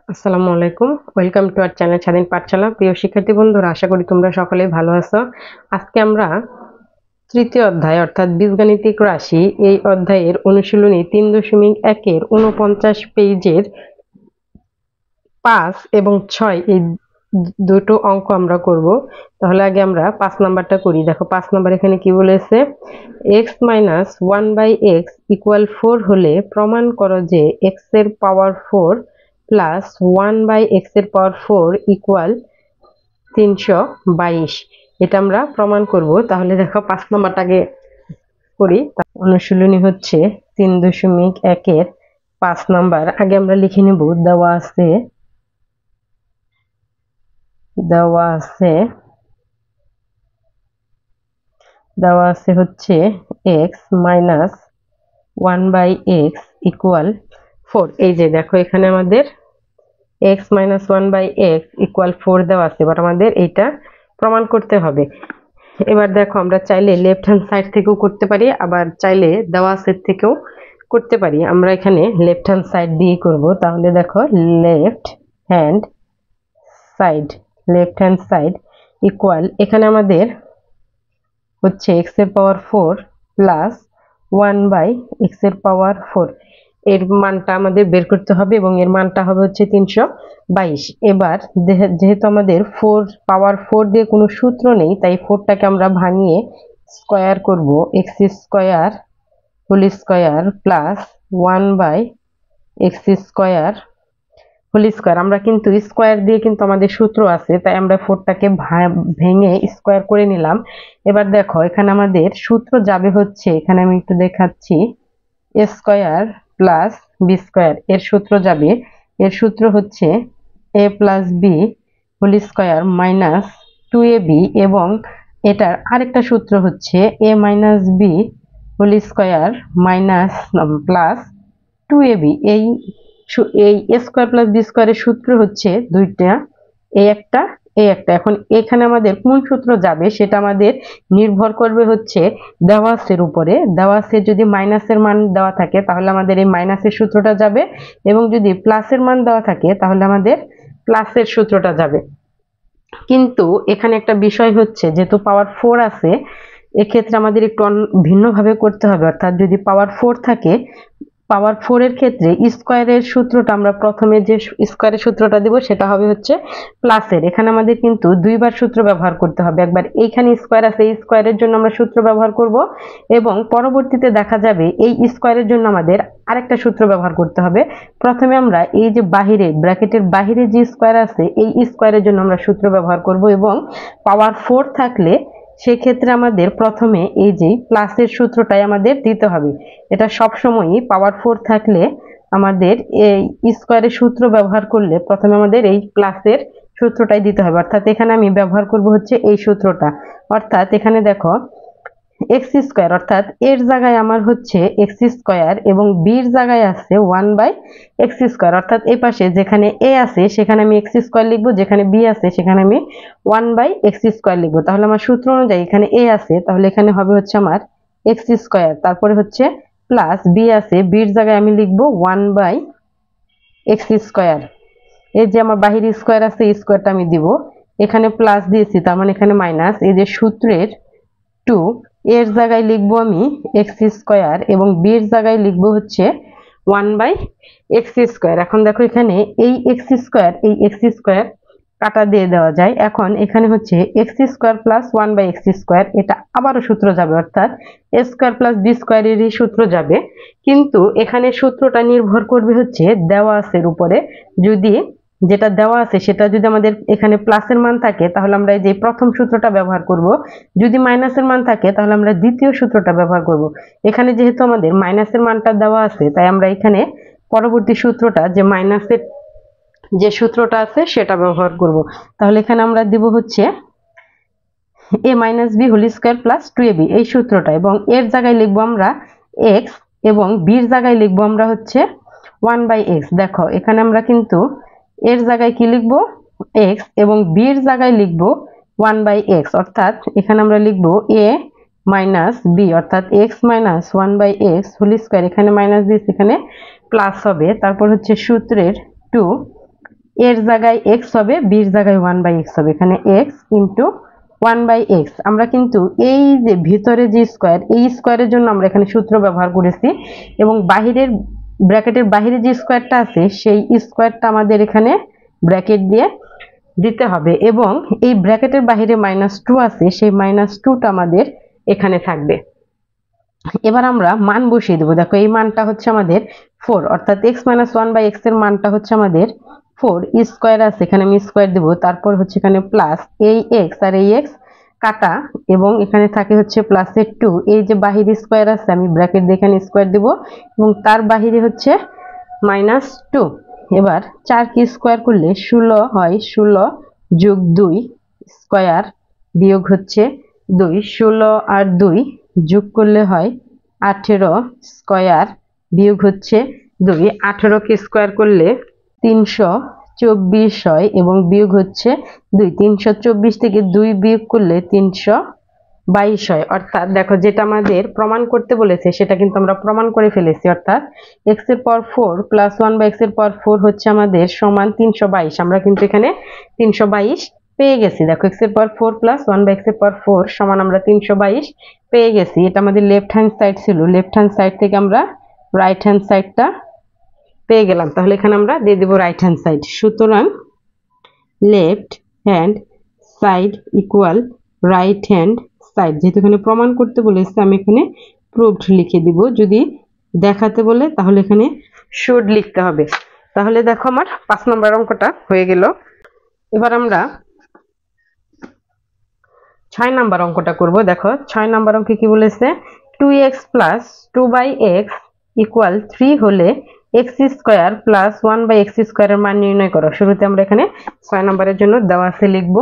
আসসালামু আলাইকুম। Welcome to our channel স্বাধীন পাঠশালা। প্রিয় শিক্ষার্থী বন্ধুরা, আশা করি তোমরা সকলেই ভালো আছো। আজকে আমরা তৃতীয় অধ্যায় অর্থাৎ বীজগাণিতিক রাশি এই অধ্যায়ের অনুশীলনী 3.1 এর 49 পেজের 5 এবং 6 এই দুটো অঙ্ক আমরা করব। তাহলে আগে আমরা 5 নাম্বারটা করি। দেখো 5 নাম্বার এখানে কি বলেছে, x মাইনাস 1/x ইকুয়াল 4 হলে প্রমাণ করো যে x এর পাওয়ার 4 প্লাস 1/x এর পাওয়ার 4 ইকুয়াল 322। এটা আমরা প্রমাণ করব। তাহলে দেখো 5 নাম্বারটা আগে করি। অনুশীলনী হচ্ছে 3.1 এর 5 নাম্বার। আগে আমরা লিখে নেব, দেওয়া আছে হচ্ছে x মাইনাস 1/x ইকুয়াল 4। এই যে দেখো এখানে আমাদের x মাইনাস 1/x ইকুয়াল 4 দেওয়া আছে। এবার আমাদের এইটা প্রমাণ করতে হবে। এবার দেখো আমরা চাইলে লেফট হ্যান্ড সাইড থেকেও করতে পারি, আবার চাইলে দেওয়া আছে থেকেও করতে পারি। আমরা এখানে লেফট হ্যান্ড সাইড দিয়ে করব। তাহলে দেখো hand left hand side equal, এখানে আমাদের হচ্ছে x এর পাওয়ার 4 প্লাস 1/x এর পাওয়ার 4, এর মানটা আমাদের বের করতে হবে এবং এর মানটা হবে হচ্ছে 322। এবার যেহেতু আমাদের 4 পাওয়ার 4 দিয়ে কোনো সূত্র নেই, তাই 4টাকে আমরা ভাঙিয়ে স্কয়ার করব। x square whole square plus 1/x square whole square. আমরা কিন্তু স্কয়ার দিয়ে কিন্তু আমাদের সূত্র আছে, তাই আমরা 4টাকে ভেঙে স্কয়ার করে নিলাম। এবার দেখো এখানে আমাদের সূত্র যাবে হচ্ছে, এখানে আমি একটু দেখাচ্ছি, a square plus B square. এর সূত্র হচ্ছে a plus B whole square minus 2ab, এবং এটার আরেকটা সূত্র হচ্ছে a minus B whole square minus plus 2ab। এই a স্কয়ার প্লাস বি স্কয়ারের সূত্র হচ্ছে দুইটা, এই একটা। এখন এখানে আমাদের কোন সূত্র যাবে সেটা আমাদের নির্ভর করবে হচ্ছে দেওয়া আছের উপরে। দেওয়া আছে যদি মাইনাসের মান দেওয়া থাকে তাহলে আমাদের এই মাইনাসের সূত্রটা যাবে, এবং যদি প্লাসের মান দেওয়া থাকে তাহলে আমাদের প্লাসের সূত্রটা যাবে। কিন্তু এখানে একটা বিষয় হচ্ছে, যেহেতু পাওয়ার 4 আছে, এক্ষেত্রে আমাদের একটু ভিন্নভাবে করতে হবে। অর্থাৎ যদি পাওয়ার 4 থাকে, পাওয়ার 4 এর ক্ষেত্রে স্কয়ারের সূত্রটা আমরা প্রথমে যে স্কয়ারের সূত্রটা দেব সেটা হবে হচ্ছে প্লাসের। এখানে আমাদের কিন্তু দুইবার সূত্র ব্যবহার করতে হবে। একবার এইখানে স্কয়ার আছে, এই স্কয়ারের জন্য আমরা সূত্র ব্যবহার করব, এবং পরবর্তীতে দেখা যাবে এই স্কয়ারের জন্য আমাদের আরেকটা সূত্র ব্যবহার করতে হবে। প্রথমে আমরা এই যে বাহিরে ব্র্যাকেটের বাহিরে যে স্কয়ার আছে এই স্কয়ারের জন্য আমরা সূত্র ব্যবহার করব, এবং পাওয়ার 4 থাকলে সেক্ষেত্রে আমাদের প্রথমে এই যে প্লাসের সূত্রটাই আমাদের দিতে হবে। এটা সবসময়ই পাওয়ার 4 থাকলে আমাদের এই স্কয়ারের সূত্র ব্যবহার করলে প্রথমে আমাদের এই প্লাসের সূত্রটাই দিতে হবে। অর্থাৎ এখানে আমি ব্যবহার করব হচ্ছে এই সূত্রটা। অর্থাৎ এখানে দেখো এক্স স্কয়ার, অর্থাৎ এর জায়গায় আমার হচ্ছে এক্স স্কয়ার এবং বির জায়গায় আছে 1/x স্কয়ার। অর্থাৎ এই পাশে যেখানে এ আছে সেখানে আমি এক্স স্কয়ার লিখবো, যেখানে বি আছে সেখানে আমি 1/x স্কয়ার লিখবো। তাহলে আমার সূত্র অনুযায়ী এখানে এ আছে, তাহলে এখানে হবে হচ্ছে আমার এক্স স্কয়ার, তারপরে হচ্ছে প্লাস বি আছে, বির জায়গায় আমি লিখবো 1/x স্কয়ার। এই যে আমার বাহির স্কয়ার আছে, এই স্কয়ারটা আমি দিব, এখানে প্লাস দিয়েছি তার মানে এখানে মাইনাস। এই যে সূত্রের 2 এর জায়গায় লিখবো আমি এক্স স্কয়ার এবং বির জায়গায় লিখবো হচ্ছে 1/x স্কয়ার। এখন দেখো এখানে এই এক্স স্কয়ার কাটা দিয়ে দেওয়া যায়। এখন এখানে হচ্ছে x square plus 1/x square, এটা আবারও সূত্র যাবে, অর্থাৎ এ স্কয়ার প্লাস বি স্কয়ারেরই সূত্র যাবে। কিন্তু এখানে সূত্রটা নির্ভর করবে হচ্ছে দেওয়া আছের উপরে। যদি যেটা দেওয়া আছে সেটা যদি আমাদের এখানে প্লাসের মান থাকে তাহলে আমরা এই যে প্রথম সূত্রটা ব্যবহার করব, যদি মাইনাসের মান থাকে তাহলে আমরা দ্বিতীয় সূত্রটা ব্যবহার করব। এখানে যেহেতু আমাদের মাইনাসের মানটা দেওয়া আছে, তাই আমরা এখানে পরবর্তী সূত্রটা যে মাইনাসের যে সূত্রটা আছে সেটা ব্যবহার করব। তাহলে এখানে আমরা দিব হচ্ছে a minus B whole square plus 2ab এই সূত্রটা, এবং এর জায়গায় লিখবো আমরা x এবং বির জায়গায় লিখবো আমরা হচ্ছে 1/x। দেখো এখানে আমরা কিন্তু এর জায়গায় কি লিখবো x এবং বির জায়গায় লিখবো 1/x, অর্থাৎ এখানে আমরা লিখবো a মাইনাস বি, অর্থাৎ x minus 1/x whole square, এখানে মাইনাস দিয়েছি এখানে প্লাস হবে। তারপর হচ্ছে সূত্রের 2 এর জায়গায় এক্স হবে, বির জায়গায় 1/x হবে। এখানে এক্স ইন্টু 1/x। আমরা কিন্তু এই যে ভিতরে যে স্কোয়ার, এই স্কোয়ারের জন্য আমরা এখানে সূত্র ব্যবহার করেছি, এবং বাহিরের ব্র্যাকেটের বাহিরে যে স্কোয়ারটা আছে সেই স্কোয়ারটা আমাদের এখানে ব্র্যাকেট দিয়ে দিতে হবে, এবং এই ব্র্যাকেটের বাহিরে -2 আছে, সেই -2টা আমাদের এখানে থাকবে। এবার আমরা মান বসিয়ে দেবো। দেখো এই মানটা হচ্ছে আমাদের 4, অর্থাৎ x - 1/x এর মানটা হচ্ছে আমাদের 4। স্কোয়ার আছে, এখানে আমি স্কোয়ার দেবো, তারপর হচ্ছে এখানে প্লাস এই x আর এই x কাটা, এবং এখানে থাকে হচ্ছে প্লাসের 2। এই যে বাহিরে স্কোয়ার আছে আমি ব্র্যাকেট দিয়ে এখানে স্কোয়ার দেবো, এবং তার বাহিরে হচ্ছে -2। এবার 4 কে স্কোয়ার করলে 16 হয়, 16 যোগ 2 স্কোয়ার বিয়োগ হচ্ছে 2, 16 আর 2 যোগ করলে হয় 18 স্কোয়ার বিয়োগ হচ্ছে 2। 18 কে স্কোয়ার করলে 324 হয়, এবং বিয়োগ হচ্ছে 2। 324 থেকে 2 বিয়োগ করলে 322 হয়। অর্থাৎ দেখো যেটা আমাদের প্রমাণ করতে বলেছে সেটা কিন্তু আমরা প্রমাণ করে ফেলেছি। অর্থাৎ x এর পাওয়ার 4 প্লাস 1/x এর পাওয়ার 4 হচ্ছে আমাদের সমান 322। আমরা কিন্তু এখানে 322 পেয়ে গেছি। দেখো x এর পাওয়ার 4 প্লাস 1/x এর পাওয়ার 4 সমান আমরা 322 পেয়ে গেছি। এটা আমাদের লেফট হ্যান্ড সাইড ছিল, লেফট হ্যান্ড সাইড থেকে আমরা রাইট হ্যান্ড সাইডটা পেয়ে গেলাম। তাহলে এখানে আমরা দিয়ে দেব রাইট হ্যান্ড সাইড। সুতরাং left hand side equal right hand side. যেহেতু এখানে প্রমাণ করতে বলেছে আমি এখানে প্রুভড লিখে দিব, যদি দেখাতে বলে তাহলে এখানে শুড লিখতে হবে। তাহলে দেখো আমার 5 নম্বর অঙ্কটা হয়ে গেল। এবার আমরা 6 নম্বর অঙ্কটা করব। দেখো 6 নম্বর অঙ্কে কি বলেছে, 2x প্লাস 2/x ইকুয়াল 3 হলে x স্কোয়ার প্লাস 1/x স্কোয়ারের মান নির্ণয় করো। শুরুতে আমরা এখানে 6 নম্বরের জন্য দেওয়া আছে লিখব।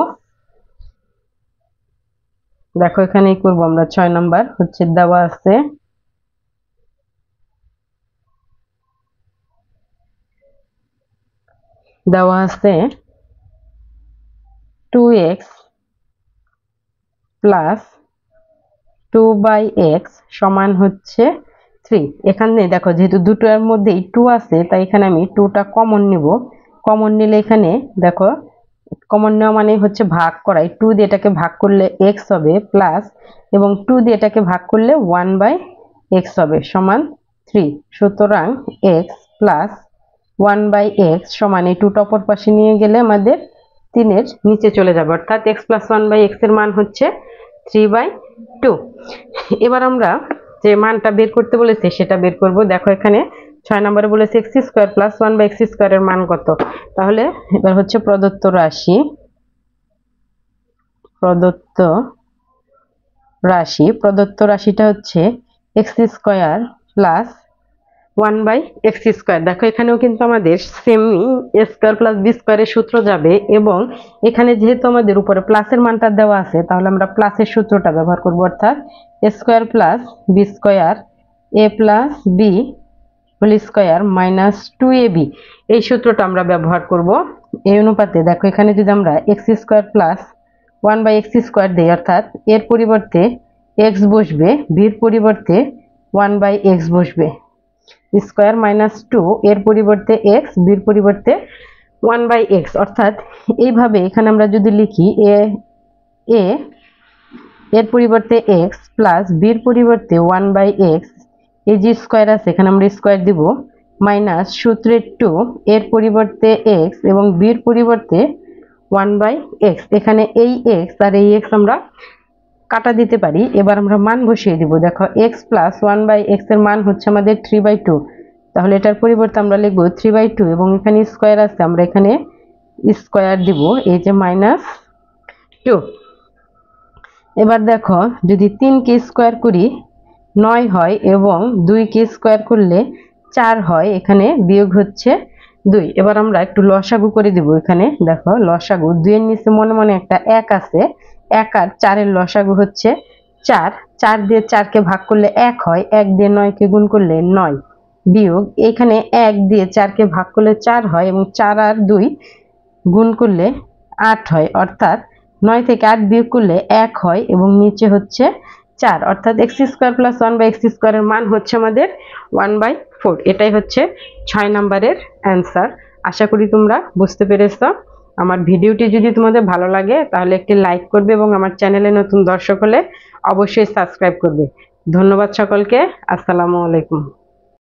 দেখো এখানেই করব আমরা। 6 নম্বর হচ্ছে দেওয়া আছে দেওয়া আছে 2x প্লাস 2/x সমান হচ্ছে 3। এখানে দেখো যেহেতু দুটোর মধ্যেই 2 আছে, তাই এখানে আমি 2টা কমন নিব। কমন নিলে এখানে দেখো কমন নেওয়া মানে হচ্ছে ভাগ করাই। 2 দিয়ে এটাকে ভাগ করলে x হবে প্লাস, এবং 2 দিয়ে এটাকে ভাগ করলে 1/x হবে সমান 3। সুতরাং x প্লাস 1/x সমান এই 2টা অপর পাশে নিয়ে গেলে আমাদের 3 এর নিচে চলে যাবে, অর্থাৎ x প্লাস 1/x এর মান হচ্ছে 3/2। এবার আমরা যে মানটা বের করতে বলেছে সেটা বের করব। দেখো এখানে 6 নম্বরে বলেছে x স্কোয়ার প্লাস 1/x স্কোয়ারের মান কত। তাহলে এবার হচ্ছে প্রদত্ত রাশিটা হচ্ছে x square plus 1/x square. দেখো এখানেও কিন্তু আমাদের semi a square plus b স্কোয়ারের সূত্র যাবে, এবং এখানে যেহেতু আমাদের উপরে প্লাসের মানটা দেওয়া আছে তাহলে আমরা প্লাসের সূত্রটা ব্যবহার করব, অর্থাৎ a square plus b square a plus b whole square minus 2ab, এই সূত্রটা আমরা ব্যবহার করব। এই অনুপাতে দেখো এখানে যদি আমরা x square plus 1/x square দিই, অর্থাৎ এর পরিবর্তে x বসবে, বির পরিবর্তে 1/x বসবে, স্কোয়ার মাইনাস 2 এর পরিবর্তে x, বির পরিবর্তে 1/x। অর্থাৎ এইভাবে এখানে আমরা যদি লিখি a এর পরিবর্তে x প্লাস বির পরিবর্তে 1/x, এই যে স্কোয়ার আছে এখানে আমরা স্কোয়ার দিব, মাইনাস সূত্রের 2 এর পরিবর্তে x এবং বির পরিবর্তে 1/x। এখানে এই x আর এই x আমরা কাটা দিতে পারি। এবার আমরা মান বসিয়ে দিব। দেখো x প্লাস 1/x এর মান হচ্ছে আমাদের 3/2, তাহলে এটার পরিবর্তে আমরা লিখব 3/2, এবং এখানে স্কোয়ার আছে আমরা এখানে স্কোয়ার দিব, এই যে -2। এবার দেখো যদি 3 কে স্কোয়ার করি 9 হয়, এবং 2 কে স্কোয়ার করলে 4 হয়, এখানে বিয়োগ হচ্ছে 2। এবার আমরা একটু লসাগু করে দিব। এখানে দেখো লসাগু 2 এর নিচে মনে মনে একটা 1 আছে, 1 আর 4 এর লসাগু হচ্ছে 4। 4 দিয়ে 4 কে ভাগ করলে 1 হয়, 1 দিয়ে 9 কে গুণ করলে 9, বিয়োগ এখানে 1 দিয়ে 4 কে ভাগ করলে 4 হয়, এবং 4 আর 2 গুণ করলে 8 হয়, অর্থাৎ 9 থেকে 8 বিয়োগ করলে 1 হয়, এবং নিচে হচ্ছে 4। অর্থাৎ x স্কোয়ার প্লাস 1/x স্কোয়ারের মান হচ্ছে আমাদের 1/4। এটাই হচ্ছে 6 নম্বরের অ্যান্সার। আশা করি তোমরা বুঝতে পেরেছো। আমার ভিডিওটি যদি তোমাদের ভালো লাগে তাহলে একটি লাইক করবে এবং আমার চ্যানেলে নতুন দর্শক হলে অবশ্যই সাবস্ক্রাইব করবে। ধন্যবাদ সকলকে। আসসালামু আলাইকুম।